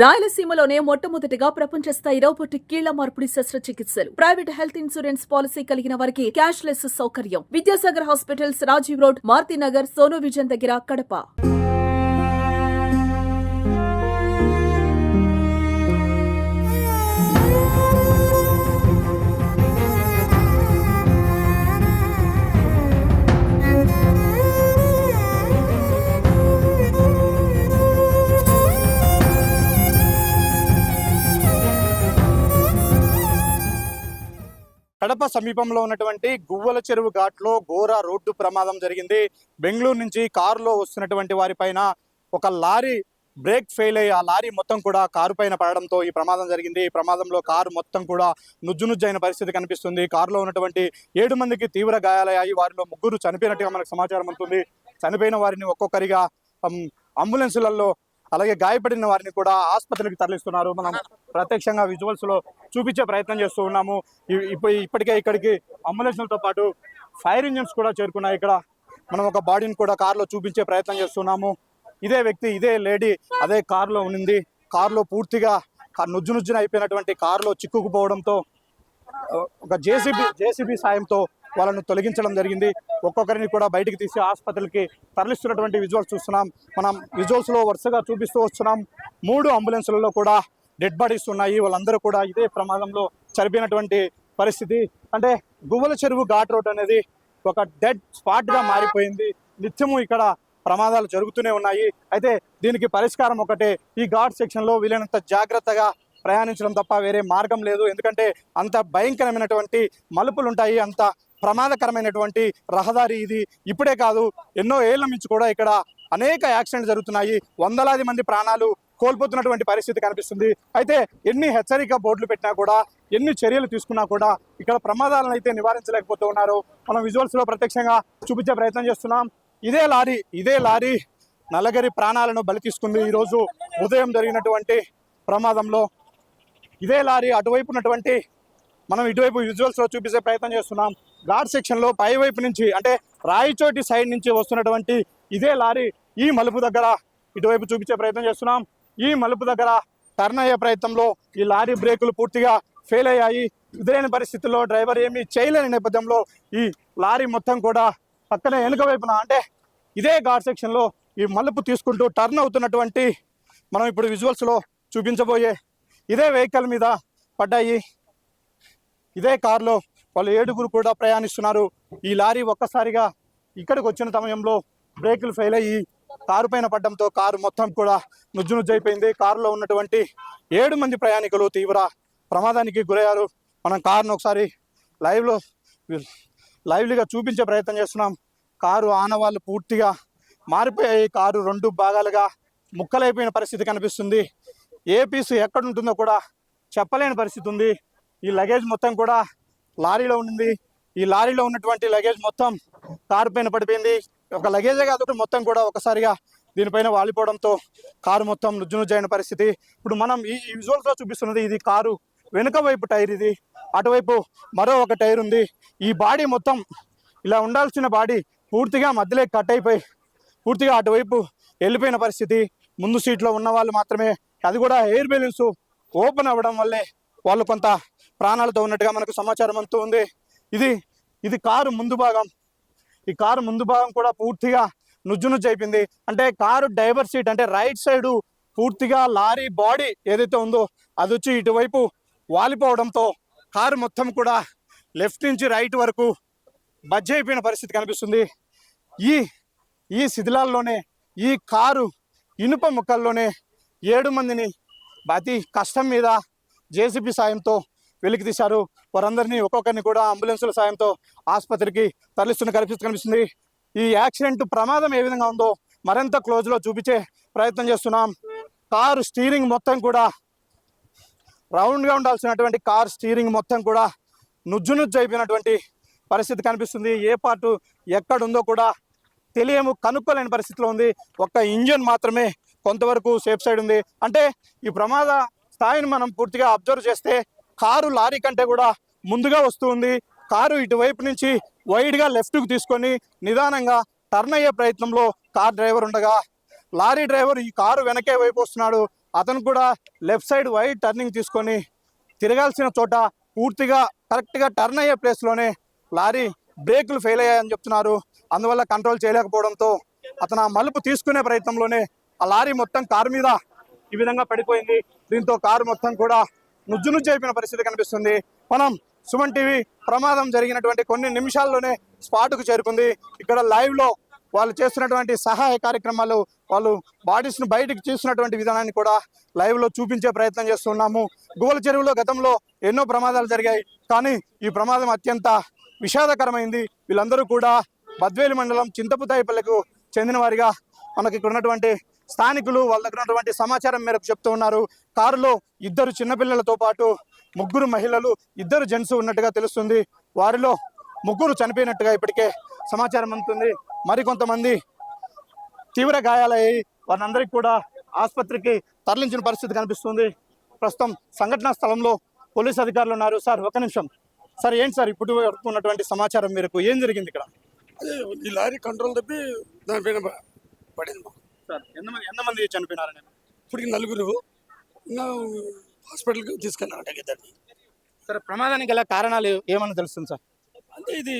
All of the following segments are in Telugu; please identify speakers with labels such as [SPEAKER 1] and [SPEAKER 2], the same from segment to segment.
[SPEAKER 1] రాయలసీమలోనే మొట్టమొదటిగా ప్రపంచ స్థాయి రోబోటిక్ కీళ్ల మార్పిడి శస్త్రచికిత్సలు. ప్రైవేట్ హెల్త్ ఇన్సూరెన్స్ పాలసీ కలిగిన వారికి క్యాష్ లెస్ సౌకర్యం. Vidyasagar hospitals, Rajiv road, Marutinagar, Sonu vision దగ్గర, కడప.
[SPEAKER 2] కడప సమీపంలో ఉన్నటువంటి గువ్వల చెరువు ఘాట్లో ఘోర రోడ్డు ప్రమాదం జరిగింది. బెంగళూరు నుంచి కారులో వస్తున్నటువంటి వారిపైన ఒక లారీ బ్రేక్ ఫెయిల్ అయ్యి ఆ లారీ మొత్తం కూడా కారు పైన పడడంతో ఈ ప్రమాదం జరిగింది. ఈ ప్రమాదంలో కారు మొత్తం కూడా నుజ్జునుజ్జైన పరిస్థితి కనిపిస్తుంది. కారులో ఉన్నటువంటి 7 మందికి తీవ్ర గాయాలయ్యాయి. వారిలో 3 చనిపోయినట్టుగా మనకు సమాచారం ఉంటుంది. చనిపోయిన వారిని ఒక్కొక్కరిగా అంబులెన్సులలో, అలాగే గాయపడిన వారిని కూడా ఆసుపత్రికి తరలిస్తున్నారు. మనం ప్రత్యక్షంగా విజువల్స్ లో చూపించే ప్రయత్నం చేస్తూ ఉన్నాము. ఇప్పటికే ఇక్కడికి అంబులెన్స్లతో పాటు ఫైర్ ఇంజిన్స్ కూడా చేరుకున్నాయి. ఇక్కడ మనం ఒక బాడీని కూడా కారులో చూపించే ప్రయత్నం చేస్తున్నాము. ఇదే వ్యక్తి, ఇదే లేడీ అదే కారులో ఉన్నింది. కారులో పూర్తిగా నుజ్జునుజ్జున అయిపోయినటువంటి కారులో చిక్కుకుపోవడంతో ఒక జేసీబీ సాయంతో వాళ్ళను తొలగించడం జరిగింది. ఒక్కొక్కరిని కూడా బయటికి తీసి ఆసుపత్రికి తరలిస్తున్నటువంటి విజువల్స్ చూస్తున్నాం. మనం విజువల్స్ లో వరుసగా చూపిస్తూ వస్తున్నాం. 3 అంబులెన్సులలో కూడా డెడ్ బాడీస్ ఉన్నాయి. వాళ్ళందరూ కూడా ఇదే ప్రమాదంలో చనిపోయినటువంటి పరిస్థితి. అంటే గువ్వల చెరువు ఘాట్ రోడ్ అనేది ఒక డెడ్ స్పాట్ గా మారిపోయింది. నిత్యము ఇక్కడ ప్రమాదాలు జరుగుతూనే ఉన్నాయి. అయితే దీనికి పరిష్కారం ఒకటే, ఈ ఘాట్ సెక్షన్ లో వీలైనంత జాగ్రత్తగా ప్రయాణించడం తప్ప వేరే మార్గం లేదు. ఎందుకంటే అంత భయంకరమైనటువంటి మలుపులు ఉంటాయి, అంత ప్రమాదకరమైనటువంటి రహదారి ఇది. ఇప్పుడే కాదు, ఎన్నో ఏళ్ల నుంచి కూడా ఇక్కడ అనేక యాక్సిడెంట్ జరుగుతున్నాయి. వందలాది మంది ప్రాణాలు కోల్పోతున్నటువంటి పరిస్థితి కనిపిస్తుంది. అయితే ఎన్ని హెచ్చరిక బోర్డులు పెట్టినా కూడా, ఎన్ని చర్యలు తీసుకున్నా కూడా ఇక్కడ ప్రమాదాలను అయితే నివారించలేకపోతూ ఉన్నారు. మనం విజువల్స్ లో ప్రత్యక్షంగా చూపించే ప్రయత్నం చేస్తున్నాం. ఇదే లారీ నలుగురి ప్రాణాలను బలి తీసుకుంది. ఈరోజు ఉదయం జరిగినటువంటి ప్రమాదంలో ఇదే లారీ అటువైపు ఉన్నటువంటి, మనం ఇటువైపు విజువల్స్ లో చూపించే ప్రయత్నం చేస్తున్నాం. ఘాట్ సెక్షన్ లో పై వైపు నుంచి, అంటే రాయచోటి సైడ్ నుంచి వస్తున్నటువంటి ఇదే లారీ ఈ మలుపు దగ్గర ఇటువైపు చూపించే ప్రయత్నం చేస్తున్నాం. ఈ మలుపు దగ్గర టర్న్ అయ్యే ప్రయత్నంలో ఈ లారీ బ్రేకులు పూర్తిగా ఫెయిల్ అయ్యాయి. ఎదురైన పరిస్థితుల్లో డ్రైవర్ ఏమీ చేయలేని నేపథ్యంలో ఈ లారీ మొత్తం కూడా పక్కనే వెనుక వైపున, అంటే ఇదే ఘాట్ సెక్షన్ లో ఈ మలుపు తీసుకుంటూ టర్న్ అవుతున్నటువంటి, మనం ఇప్పుడు విజువల్స్ లో చూపించబోయే ఇదే వెహికల్ మీద పడ్డాయి. ఇదే కారులో వాళ్ళు 7 కూడా ప్రయాణిస్తున్నారు. ఈ లారీ ఒక్కసారిగా ఇక్కడికి వచ్చిన సమయంలో బ్రేకులు ఫెయిల్ అయ్యి కారు పైన పడడంతో కారు మొత్తం కూడా నుజ్జునుజ్జైపోయింది. కారులో ఉన్నటువంటి 7 మంది ప్రయాణికులు తీవ్ర ప్రమాదానికి గురయ్యారు. మనం కారును ఒకసారి లైవ్లీగా చూపించే ప్రయత్నం చేస్తున్నాం. కారు ఆనవాళ్ళు పూర్తిగా మారిపోయాయి. కారు 2 భాగాలుగా ముక్కలైపోయిన పరిస్థితి కనిపిస్తుంది. ఏ పీసు ఎక్కడ ఉంటుందో కూడా చెప్పలేని పరిస్థితి ఉంది. ఈ లగేజ్ మొత్తం కూడా లారీలో ఉండింది. ఈ లారీలో ఉన్నటువంటి లగేజ్ మొత్తం కారు పైన పడిపోయింది. ఒక లగేజే కాదు, మొత్తం కూడా ఒకసారిగా దీనిపైన వాలిపోవడంతో కారు మొత్తం నుజ్జునుజ్జైన పరిస్థితి. ఇప్పుడు మనం ఈ విజువల్స్ లో చూపిస్తున్నది, ఇది కారు వెనుక వైపు టైర్, ఇది అటువైపు మరో ఒక టైర్ ఉంది. ఈ బాడీ మొత్తం ఇలా ఉండాల్సిన బాడీ పూర్తిగా మధ్యలో కట్ అయిపోయి పూర్తిగా అటువైపు వెళ్ళిపోయిన పరిస్థితి. ముందు సీట్లో ఉన్న వాళ్ళు మాత్రమే, అది కూడా ఎయిర్ బెలూన్స్ ఓపెన్ అవ్వడం వల్లే వాళ్ళు కొంత ప్రాణాలతో ఉన్నట్టుగా మనకు సమాచారం అంతూ ఉంది. ఇది కారు ముందు భాగం. ఈ కారు ముందు భాగం కూడా పూర్తిగా నుజ్జునుజ్జు అయిపోయింది. అంటే కారు డ్రైవర్ సీట్, అంటే రైట్ సైడ్ పూర్తిగా లారీ బాడీ ఏదైతే ఉందో అది వచ్చి ఇటువైపు వాలిపోవడంతో కారు మొత్తం కూడా లెఫ్ట్ నుంచి రైట్ వరకు బజ్జి అయిపోయిన పరిస్థితి కనిపిస్తుంది. ఈ శిథిలాల్లోనే, ఈ కారు ఇనుప ముక్కల్లోనే 7 మందిని అతి కష్టం మీద జేసీబీ సాయంతో వెలికి తీశారు. వారందరినీ ఒక్కొక్కరిని కూడా అంబులెన్సుల సాయంతో ఆసుపత్రికి తరలిస్తున్న కనిపిస్తుంది. ఈ యాక్సిడెంట్ ప్రమాదం ఏ విధంగా ఉందో మరింత క్లోజ్లో చూపించే ప్రయత్నం చేస్తున్నాం. కారు స్టీరింగ్ మొత్తం కూడా, రౌండ్గా ఉండాల్సినటువంటి కార్ స్టీరింగ్ మొత్తం కూడా నుజ్జునుజ్జు అయిపోయినటువంటి పరిస్థితి కనిపిస్తుంది. ఏ పార్టు ఎక్కడుందో కూడా కనుక్కోలేని పరిస్థితిలో ఉంది. ఒక్క ఇంజిన్ మాత్రమే కొంతవరకు సేఫ్ సైడ్ ఉంది. అంటే ఈ ప్రమాద స్థాయిని మనం పూర్తిగా అబ్జర్వ్ చేస్తే కారు లారీ కంటే కూడా ముందుగా వస్తూ ఉంది. కారు ఇటువైపు నుంచి వైడ్గా లెఫ్ట్కు తీసుకొని నిదానంగా టర్న్ అయ్యే ప్రయత్నంలో కార్ డ్రైవర్ ఉండగా, లారీ డ్రైవర్ ఈ కారు వెనకే వైపు వస్తున్నాడు. అతను కూడా లెఫ్ట్ సైడ్ వైడ్ టర్నింగ్ తీసుకొని తిరగాల్సిన చోట పూర్తిగా కరెక్ట్గా టర్న్ అయ్యే ప్లేస్లోనే లారీ బ్రేకులు ఫెయిల్ అయ్యాయని చెప్తున్నారు. అందువల్ల కంట్రోల్ చేయలేకపోవడంతో అతను ఆ మలుపు తీసుకునే ప్రయత్నంలోనే ఆ లారీ మొత్తం కారు మీద ఈ విధంగా పడిపోయింది. దీంతో కారు మొత్తం కూడా నుజ్జు అయిపోయిన పరిస్థితి కనిపిస్తుంది. మనం సుమన్ టీవీ ప్రమాదం జరిగినటువంటి కొన్ని నిమిషాల్లోనే స్పాట్కు చేరుకుంది. ఇక్కడ లైవ్లో వాళ్ళు చేస్తున్నటువంటి సహాయ కార్యక్రమాలు, వాళ్ళు బాడీస్ను బయటకు తీస్తున్నటువంటి విధానాన్ని కూడా లైవ్లో చూపించే ప్రయత్నం చేస్తున్నాము. గువ్వల చెరువులో గతంలో ఎన్నో ప్రమాదాలు జరిగాయి, కానీ ఈ ప్రమాదం అత్యంత విషాదకరమైంది. వీళ్ళందరూ కూడా బద్వేలు మండలం చింతపుతాయిపల్లెకు చెందిన వారిగా మనకి ఇక్కడ ఉన్నటువంటి స్థానికులు వాళ్ళ దగ్గర ఉన్నటువంటి సమాచారం మేరకు చెప్తూ ఉన్నారు. కారులో 2 చిన్నపిల్లలతో పాటు 3 మహిళలు, 2 జెంట్స్ ఉన్నట్టుగా తెలుస్తుంది. వారిలో 3 చనిపోయినట్టుగా ఇప్పటికే సమాచారం అందుతుంది. మరికొంతమంది తీవ్ర గాయాలయ్యి వారందరికీ కూడా ఆసుపత్రికి తరలించిన పరిస్థితి కనిపిస్తుంది. ప్రస్తుతం సంఘటనా స్థలంలో పోలీసు అధికారులు ఉన్నారు. సార్, ఒక నిమిషం సార్. ఏంటి సార్ ఇప్పుడు వరకు ఉన్నటువంటి సమాచారం మేరకు ఏం జరిగింది ఇక్కడ?
[SPEAKER 3] అదే ఈ లారీ కంట్రోల్ తప్పి దానిపైన పడింది.
[SPEAKER 2] సార్, ఎంతమంది చనిపోయినారని?
[SPEAKER 3] ఇప్పటికి 4 ఇంకా హాస్పిటల్కి తీసుకెళ్ళారంట ఇద్దరిని.
[SPEAKER 2] సార్, ప్రమాదానికి గల కారణాలు ఏమని తెలుస్తుంది సార్?
[SPEAKER 3] అంటే ఇది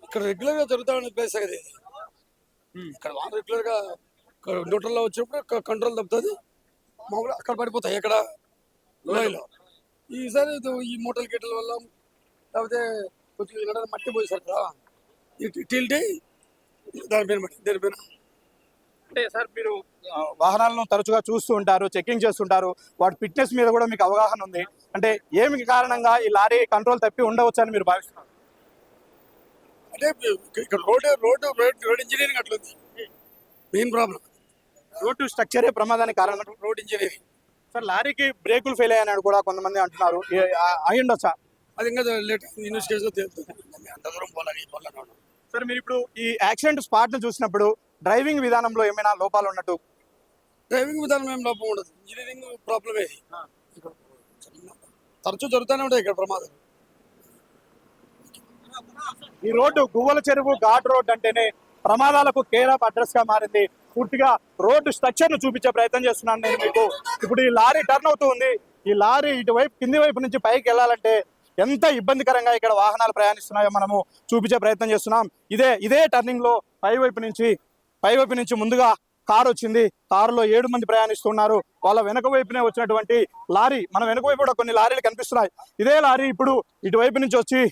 [SPEAKER 3] ఇక్కడ రెగ్యులర్గా జరుగుతూ ఉన్న ప్లేస్ కదా ఇది. ఇక్కడ వాహనం రెగ్యులర్గా న్యూట్రల్లో వచ్చినప్పుడు కంట్రోల్ తప్పుతుంది, మామూలుగా అక్కడ పడిపోతాయి ఎక్కడ లోయలో. ఈసారి ఈ మూటల గిట్టల వల్ల లేకపోతే కొంచెం ఇక్కడ మట్టి పోయేసారు కదా, టిల్టీ దానిపైన.
[SPEAKER 2] అంటే సార్, మీరు వాహనాలను తరచుగా చూస్తూ ఉంటారు, చెకింగ్ చేస్తుంటారు, వాటి ఫిట్నెస్ మీద కూడా మీకు అవగాహన ఉంది. అంటే ఏమి కారణంగా ఈ లారీ కంట్రోల్ తప్పి ఉండవచ్చు అని మీరు భావిస్తున్నారు?
[SPEAKER 3] అంటే ఇక్కడ రోడ్ ఇంజనీరింగ్ అట్లుంది. మెయిన్ ప్రాబ్లం
[SPEAKER 2] రోడ్డు స్ట్రక్చరే ప్రమాదానికి కారణం.
[SPEAKER 3] Road engineering.
[SPEAKER 2] సార్, లారీకి బ్రేకులు ఫెయిల్ అయ్యాయని కూడా కొంతమంది అంటున్నారు. అయ్యుండొచ్చా?
[SPEAKER 3] అది ఇంకా లేట్ ఇన్వెస్టిగేషన్ తెలుస్తుంది. అంత దూరం పోలాలి.
[SPEAKER 2] సార్, మీరు ఇప్పుడు ఈ యాక్సిడెంట్ స్పాట్ ను చూసినప్పుడు డ్రైవింగ్ విధానంలో ఏమైనా లోపాలు ఉన్నట్టు?
[SPEAKER 3] డ్రైవింగ్ విధానం ఏం లోపం ఉండదు, ఇంజనీరింగ్ ప్రాబ్లమే. ఇక్కడ తరచూ జరుగుతూనే ఉంటాయి ఇక్కడ ప్రమాదాలు.
[SPEAKER 2] ఈ రోడ్డు గువ్వల చెరువు ఘాట్ రోడ్ అంటేనే ప్రమాదాలకు కేర్ ఆఫ్ అడ్రస్ గా మారింది. పూర్తిగా రోడ్డు స్ట్రక్చర్ ను చూపించే ప్రయత్నం చేస్తున్నాను నేను మీకు. ఇప్పుడు ఈ లారీ టర్న్ అవుతూ ఉంది. ఈ లారీ ఇటువైపు కింది వైపు నుంచి పైకి వెళ్ళాలంటే ఎంత ఇబ్బందికరంగా ఇక్కడ వాహనాలు ప్రయాణిస్తున్నాయో మనము చూపించే ప్రయత్నం చేస్తున్నాం. ఇదే టర్నింగ్ లో పైవైపు నుంచి ముందుగా కారు వచ్చింది. కారులో 7 మంది ప్రయాణిస్తున్నారు. వాళ్ళ వెనక వైపునే వచ్చినటువంటి లారీ, మన వెనక వైపు కూడా కొన్ని లారీలు కనిపిస్తున్నాయి. ఇదే లారీ ఇప్పుడు ఇటువైపు నుంచి వచ్చి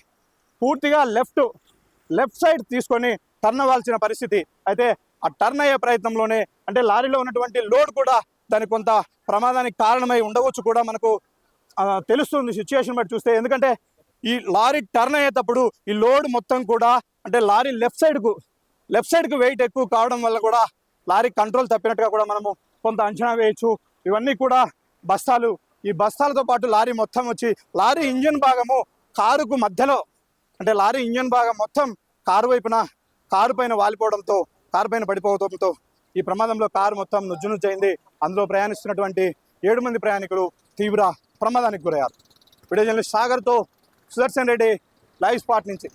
[SPEAKER 2] పూర్తిగా లెఫ్ట్ సైడ్ తీసుకొని టర్న్ అవ్వాల్సిన పరిస్థితి. అయితే ఆ టర్న్ అయ్యే ప్రయత్నంలోనే అంటే లారీలో ఉన్నటువంటి లోడ్ కూడా దానికి కొంత ప్రమాదానికి కారణమై ఉండవచ్చు కూడా మనకు తెలుస్తుంది సిచ్యుయేషన్ బట్టి చూస్తే. ఎందుకంటే ఈ లారీ టర్న్ అయ్యేటప్పుడు ఈ లోడ్ మొత్తం కూడా అంటే లారీ లెఫ్ట్ సైడ్కు వెయిట్ ఎక్కువ కావడం వల్ల కూడా లారీ కంట్రోల్ తప్పినట్టుగా కూడా మనము కొంత అంచనా వేయచ్చు. ఇవన్నీ కూడా బస్తాలు. ఈ బస్తాలతో పాటు లారీ మొత్తం వచ్చి లారీ ఇంజన్ భాగము కారుకు మధ్యలో అంటే లారీ ఇంజన్ భాగం మొత్తం కారు పైన వాలిపోవడంతో, కారు పైన పడిపోవడంతో ఈ ప్రమాదంలో కారు మొత్తం నుజ్జునుజ్జైంది. అందులో ప్రయాణిస్తున్నటువంటి 7 మంది ప్రయాణికులు తీవ్ర ప్రమాదానికి గురయ్యారు. వీడియో జర్నలిస్ట్ సాగర్తో సుదర్శన్ రెడ్డి, లైవ్ స్పాట్ నుంచి.